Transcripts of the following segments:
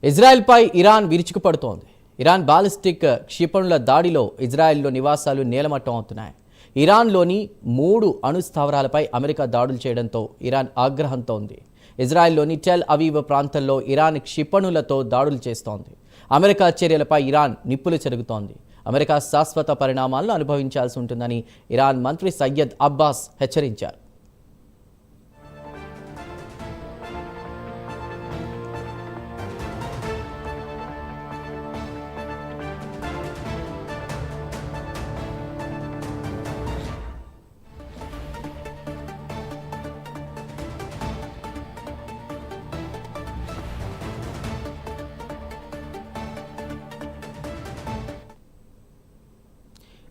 ఇజ్రాయెల్పై Iran విరుచుకుపడుతోంది. Iran ballistic క్షిపణుల దాడిలో ఇజ్రాయెల్లో నివాసాలు నేలమట్టం అవుతున్నాయి. ఇరాన్లోని 3 అణు స్థావరాలపై అమెరికా దాడులు చేయడంతో ఇరాన్ ఆగ్రహంతో ఉంది. ఇజ్రాయెల్లోని టెల్ అవీవ్ ప్రాంతంలో ఇరాన్ క్షిపణులతో దాడులు చేస్తోంది. అమెరికా చర్యలపై ఇరాన్ నిప్పులు చెరుగుతోంది. అమెరికా శాశ్వత పరిణామాలను అనుభవించాల్సి ఉంటుందని ఇరాన్ మంత్రి సయ్యద్ అబ్బాస్ హెచ్చరించారు.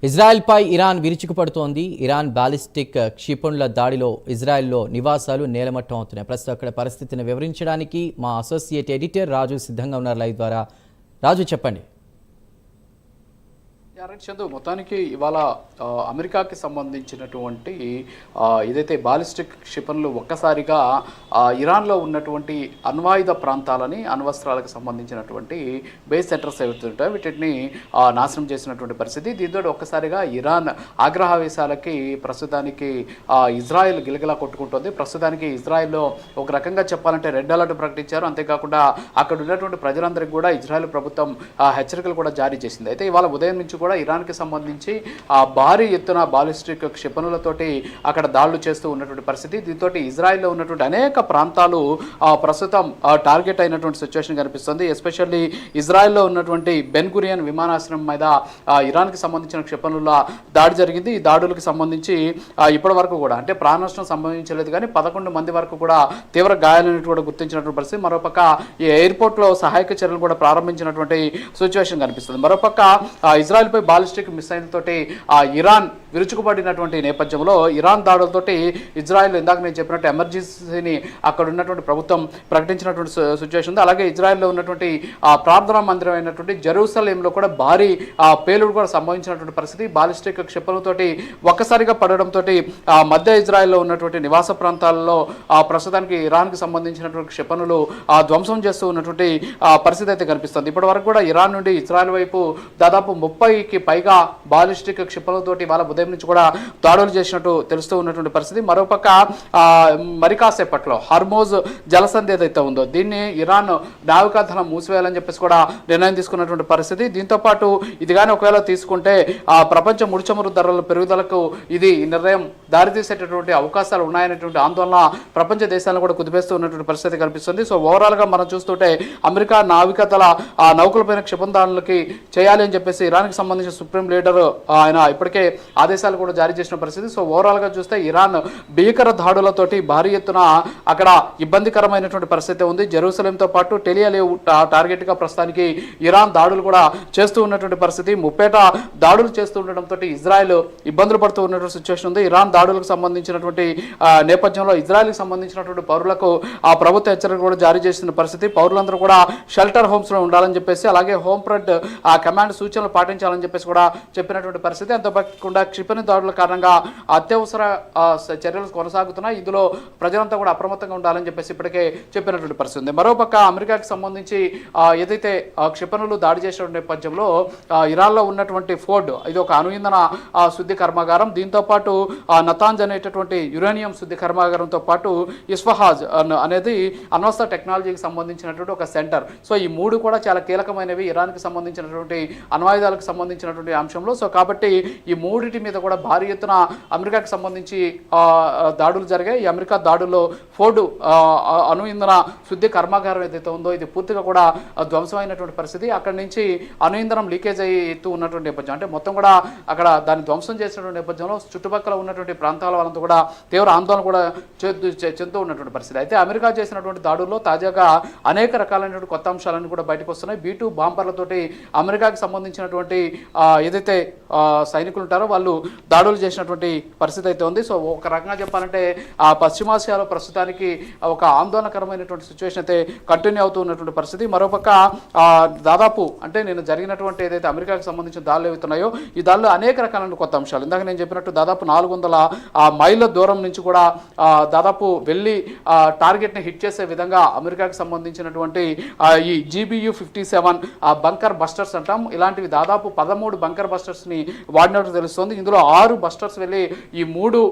ఇజ్రాయెల్పై ఇరాన్ విరుచుకుపడుతోంది. ఇరాన్ బాలిస్టిక్ క్షిపణుల దాడిలో ఇజ్రాయెల్లో నివాసాలు నేలమట్టం అవుతున్నాయి. ప్రస్తుతం అక్కడ పరిస్థితిని వివరించడానికి మా అసోసియేట్ ఎడిటర్ రాజు సిద్ధంగా ఉన్నారు లైవ్ ద్వారా. రాజు, చెప్పండి. చందు, మొత్తానికి ఇవాళ అమెరికాకి సంబంధించినటువంటి ఏదైతే బాలిస్టిక్ క్షిపణులు ఒక్కసారిగా ఇరాన్లో ఉన్నటువంటి అణ్వాయుధ ప్రాంతాలని, అణ్వస్త్రాలకు సంబంధించినటువంటి బేస్ సెంటర్స్ ఏవైతుంటాయో వీటిని నాశనం చేసినటువంటి పరిస్థితి. దీంతో ఒక్కసారిగా ఇరాన్ ఆగ్రహావేశాలకి ప్రస్తుతానికి ఇజ్రాయెల్ గిలగిలా కొట్టుకుంటుంది. ప్రస్తుతానికి ఇజ్రాయెల్లో ఒక రకంగా చెప్పాలంటే రెడ్ అలర్ట్ ప్రకటించారు. అంతేకాకుండా అక్కడ ఉన్నటువంటి ప్రజలందరికీ కూడా ఇజ్రాయెల్ ప్రభుత్వం హెచ్చరికలు కూడా జారీ చేసింది. అయితే ఇవాళ ఉదయం నుంచి కూడా ఇరాన్కి సంబంధించి భారీ ఎత్తున బాలిస్టిక్ క్షిపణులతోటి అక్కడ దాడులు చేస్తూ ఉన్నటువంటి పరిస్థితి. దీంతో ఇజ్రాయెల్లో ఉన్నటువంటి అనేక ప్రాంతాలు ప్రస్తుతం టార్గెట్ అయినటువంటి సిచ్యువేషన్ కనిపిస్తుంది. ఎస్పెషల్లీ ఇజ్రాయెల్లో ఉన్నటువంటి బెన్ గురియన్ విమానాశ్రయం మీద ఇరాన్కి సంబంధించిన క్షిపణుల దాడి జరిగింది. ఈ దాడులకు సంబంధించి ఇప్పటి వరకు కూడా అంటే ప్రాణ నష్టం సంభవించలేదు, కానీ 11 మంది వరకు కూడా తీవ్ర గాయాలను కూడా గుర్తించినటువంటి పరిస్థితి. మరోపక్క ఈ ఎయిర్పోర్ట్లో సహాయక చర్యలు కూడా ప్రారంభించినటువంటి సిచ్యువేషన్ కనిపిస్తుంది. మరోపక్క ఇజ్రాయెల్పై బాలిస్టిక్ మిసైల్ తోటి ఇరాన్ విరుచుకుపడినటువంటి నేపథ్యంలో ఇరాన్ దాడులతోటి ఇజ్రాయెల్ ఇందాక నేను చెప్పినట్టు ఎమర్జెన్సీని అక్కడ ఉన్నటువంటి ప్రభుత్వం ప్రకటించినటువంటి సిచ్యువేషన్ ఉంది. అలాగే ఇజ్రాయెల్లో ఉన్నటువంటి ప్రార్థనా మందిరం అయినటువంటి జెరూసలేంలో కూడా భారీ పేలుడు కూడా సంభవించినటువంటి పరిస్థితి. బాలిస్టిక్ క్షిపణులతోటి ఒక్కసారిగా పడడంతో మధ్య ఇజ్రాయెల్లో ఉన్నటువంటి నివాస ప్రాంతాల్లో ప్రస్తుతానికి ఇరాన్కి సంబంధించినటువంటి క్షిపణులు ధ్వంసం చేస్తూ ఉన్నటువంటి పరిస్థితి అయితే కనిపిస్తుంది. ఇప్పటి వరకు కూడా ఇరాన్ నుండి ఇజ్రాయెల్ వైపు దాదాపు 30కి పైగా బాలిస్టిక్ క్షిపణులతోటి వాళ్ళ ఉదయం నుంచి కూడా దాడులు చేసినట్టు తెలుస్తూ ఉన్నటువంటి పరిస్థితి. మరోపక్క మరి కాసేపట్లో హార్మోజ్ జలసంధి ఏదైతే ఉందో దీన్ని ఇరాన్ నావికాదళం మూసివేయాలని చెప్పేసి కూడా నిర్ణయం తీసుకున్నటువంటి పరిస్థితి. దీంతో పాటు ఇది కానీ ఒకవేళ తీసుకుంటే ప్రపంచ ముడిచమురు ధరల పెరుగుదలకు ఇది నిర్ణయం దారితీసేటటువంటి అవకాశాలు ఉన్నాయనేటువంటి ఆందోళన ప్రపంచ దేశాలను కూడా కుదిపేస్తూ ఉన్నటువంటి పరిస్థితి కనిపిస్తుంది. సో ఓవరాల్గా మనం చూస్తుంటే అమెరికా నావికాదళ నౌకలపైన క్షిపణి దాడులకి చేయాలి అని చెప్పేసి ఇరాన్కి సంబంధించిన సుప్రీం లీడర్ ఆయన ఇప్పటికే ఆదేశాలు కూడా జారీ చేసిన పరిస్థితి. సో ఓవరాల్గా చూస్తే ఇరాన్ భీకర దాడులతోటి భారీ ఎత్తున అక్కడ ఇబ్బందికరమైనటువంటి పరిస్థితి ఉంది. జెరూసలేంతో పాటు టెలియలేవ్ టార్గెట్గా ప్రస్తుతానికి ఇరాన్ దాడులు కూడా చేస్తూ ఉన్నటువంటి పరిస్థితి. ముప్పేట దాడులు చేస్తూ ఉండడంతో ఇజ్రాయెల్ ఇబ్బందులు పడుతూ ఉన్నటువంటి సిచ్యువేషన్ ఉంది. ఇరాన్ దాడులకు సంబంధించినటువంటి నేపథ్యంలో ఇజ్రాయెల్కి సంబంధించినటువంటి పౌరులకు ప్రభుత్వ హెచ్చరిక కూడా జారీ చేసిన పరిస్థితి. పౌరులందరూ కూడా షెల్టర్ హోమ్స్లో ఉండాలని చెప్పేసి, అలాగే హోమ్ ఫ్రంట్ కమాండ్ సూచనలు పాటించాలని చెప్పేసి కూడా చెప్పినటువంటి పరిస్థితి. అంతేకాకుండా క్షిపణి దాడుల కారణంగా అత్యవసర చర్యలు కొనసాగుతున్నాయి. ఇందులో ప్రజలంతా కూడా అప్రమత్తంగా ఉండాలని చెప్పేసి ఇప్పటికే చెప్పినటువంటి పరిస్థితి ఉంది. మరోపక్క అమెరికాకి సంబంధించి ఏదైతే క్షిపణులు దాడి చేసిన నేపథ్యంలో ఇరాన్లో ఉన్నటువంటి ఫోర్డ్ ఇది ఒక అణుఇంధన శుద్ధి కర్మాగారం, దీంతో పాటు నతాంజ్ అనేటటువంటి యురేనియం శుద్ధి కర్మాగారంతో పాటు ఇస్ఫహాజ్ అనేది అణ్వస్త్ర టెక్నాలజీకి సంబంధించినటువంటి ఒక సెంటర్. సో ఈ 3 కూడా చాలా కీలకమైనవి ఇరాన్కి సంబంధించినటువంటి అణ్వాయుధాలకు సంబంధించినటువంటి అంశంలో. సో కాబట్టి ఈ 3 మీద కూడా భారీ ఎత్తున అమెరికాకి సంబంధించి దాడులు జరిగాయి. ఈ అమెరికా దాడుల్లో ఫోర్డ్ అణు ఇంధన శుద్ధి కర్మాగారం ఏదైతే ఉందో ఇది పూర్తిగా కూడా ధ్వంసమైనటువంటి పరిస్థితి. అక్కడి నుంచి అణు ఇంధనం లీకేజ్ అయ్తూ ఉన్నటువంటి నేపథ్యం, అంటే మొత్తం కూడా అక్కడ దాన్ని ధ్వంసం చేసినటువంటి నేపథ్యంలో చుట్టుపక్కల ఉన్నటువంటి ప్రాంతాల వాళ్ళంతా కూడా తీవ్ర ఆందోళన కూడా చెందుతూ ఉన్నటువంటి పరిస్థితి. అయితే అమెరికా చేసినటువంటి దాడుల్లో తాజాగా అనేక రకాలైనటువంటి కొత్త అంశాలన్నీ కూడా బయటకు వస్తున్నాయి. B-2 బాంబర్లతోటి అమెరికాకి సంబంధించినటువంటి ఏదైతే సైనికులు ఉంటారో వాళ్ళు దాడులు చేసినటువంటి పరిస్థితి అయితే ఉంది. సో ఒక రకంగా చెప్పాలంటే ఆ పశ్చిమాసియాలో ప్రస్తుతానికి ఒక ఆందోళనకరమైనటువంటి సిచ్యువేషన్ అయితే కంటిన్యూ అవుతూ ఉన్నటువంటి పరిస్థితి. మరోపక్క దాదాపు అంటే నేను జరిగినటువంటి ఏదైతే అమెరికాకి సంబంధించిన దాడులు ఏవైతున్నాయో ఈ దాడులు అనేక రకాలైన కొత్త అంశాలు, ఇందాక నేను చెప్పినట్టు దాదాపు 400 మైళ్ళ దూరం నుంచి కూడా దాదాపు వెళ్ళి టార్గెట్ని హిట్ చేసే విధంగా అమెరికాకి సంబంధించినటువంటి ఈ GBU-57 బంకర్ బస్టర్స్ అంటాం, ఇలాంటివి దాదాపు 13 బంకర్ బస్టర్స్ని వాడినట్టు తెలుస్తుంది. ఇందులో 6 బస్టర్స్ వెళ్ళి ఈ 3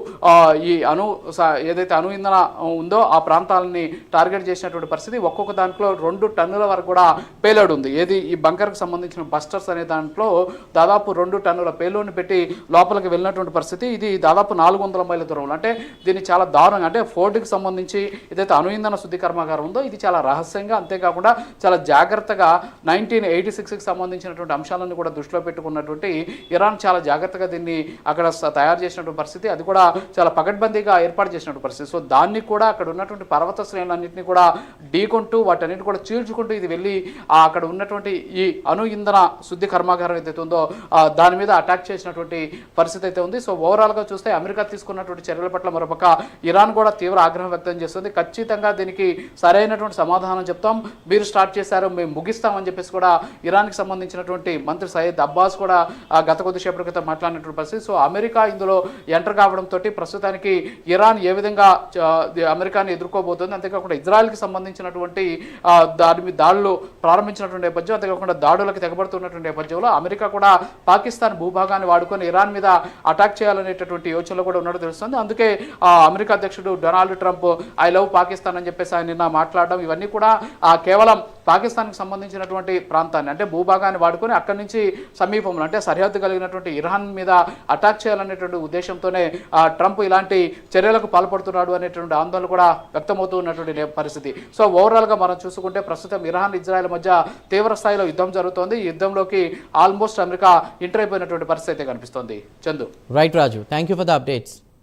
ఏదైతే అణు ఇంధన ఉందో ఆ ప్రాంతాలని టార్గెట్ చేసినటువంటి పరిస్థితి. ఒక్కొక్క దాంట్లో 2 టన్నుల వరకు కూడా పేలోడ్ ఉంది. ఏది ఈ బంకర్కి సంబంధించిన బస్టర్స్ అనే దాంట్లో దాదాపు 2 టన్నుల పేలోడ్ని పెట్టి లోపలికి వెళ్ళినటువంటి పరిస్థితి. ఇది దాదాపు 400 మైళ్ళ దూరంలో, అంటే దీన్ని చాలా దారుణంగా, అంటే ఫోర్డ్కి సంబంధించి ఏదైతే అణు ఇంధన శుద్ధి కర్మాగారం ఉందో ఇది చాలా రహస్యంగా, అంతేకాకుండా చాలా జాగ్రత్తగా 1986కి సంబంధించినటువంటి అంశాలను కూడా దృష్టిలో పెట్టుకున్నటువంటి ఇరాన్ చాలా జాగ్రత్తగా దీన్ని అక్కడ తయారు చేసినటువంటి పరిస్థితి. అది కూడా చాలా పకడ్బందీగా ఏర్పాటు చేసినటువంటి పరిస్థితి. సో దాన్ని కూడా అక్కడ ఉన్నటువంటి పర్వత శ్రేణులన్నింటినీ కూడా ఢీకొంటూ వాటన్నిటిని కూడా చీల్చుకుంటూ ఇది వెళ్ళి అక్కడ ఉన్నటువంటి ఈ అణు ఇంధన శుద్ధి కర్మాగారం ఏదైతే ఉందో దాని మీద అటాక్ చేసినటువంటి పరిస్థితి అయితే ఉంది. సో ఓవరాల్గా చూస్తే అమెరికా తీసుకున్నటువంటి చర్యల పట్ల మరొక ఇరాన్ కూడా తీవ్ర ఆగ్రహం వ్యక్తం చేస్తుంది. ఖచ్చితంగా దీనికి సరైనటువంటి సమాధానం చెప్తాం, మీరు స్టార్ట్ చేశారు మేము ముగిస్తామని చెప్పేసి కూడా ఇరాన్కి సంబంధించినటువంటి మంత్రి సయ్యద్ అబ్బాస్ కూడా గత కొద్దిసేపటి క్రితం మాట్లాడినటువంటి పరిస్థితి. సో అమెరికా ఇందులో ఎంటర్ కావడంతో ప్రస్తుతానికి ఇరాన్ ఏ విధంగా అమెరికాని ఎదుర్కోబోతుంది, అంతేకాకుండా ఇజ్రాయెల్కి సంబంధించినటువంటి దాడులు ప్రారంభించినటువంటి నేపథ్యం, అంతేకాకుండా దాడులకు తెగబడుతున్నటువంటి నేపథ్యంలో అమెరికా కూడా పాకిస్తాన్ భూభాగాన్ని వాడుకొని ఇరాన్ మీద అటాక్ చేయాలనేటటువంటి యోచనలో కూడా ఉన్నట్టు తెలుస్తుంది. అందుకే అమెరికా అధ్యక్షుడు Donald Trump I love Pakistan అని చెప్పేసి ఆయన నిన్న మాట్లాడడం, ఇవన్నీ కూడా కేవలం పాకిస్తాన్కి సంబంధించినటువంటి ప్రాంతాన్ని అంటే భూభాగాన్ని వాడుకొని అక్కడి నుంచి సమీపంలో అంటే సరిహద్దు కలిగినటువంటి ఇరాన్ మీద అటాక్ చేయాలనేటువంటి ఉద్దేశంతోనే ట్రంప్ ఇలాంటి చర్యలకు పాల్పడుతున్నాడు అనేటువంటి ఆందోళన కూడా వ్యక్తమవుతూ ఉన్నటువంటి పరిస్థితి. సో ఓవరాల్గా మనం చూసుకుంటే ప్రస్తుతం ఇరాన్ ఇజ్రాయెల్ మధ్య తీవ్ర స్థాయిలో యుద్ధం జరుగుతోంది. ఈ యుద్ధంలోకి ఆల్మోస్ట్ అమెరికా ఎంటర్ అయిపోయినటువంటి పరిస్థితి అయితే కనిపిస్తోంది. Chandu. Right Raju, thank you for the updates.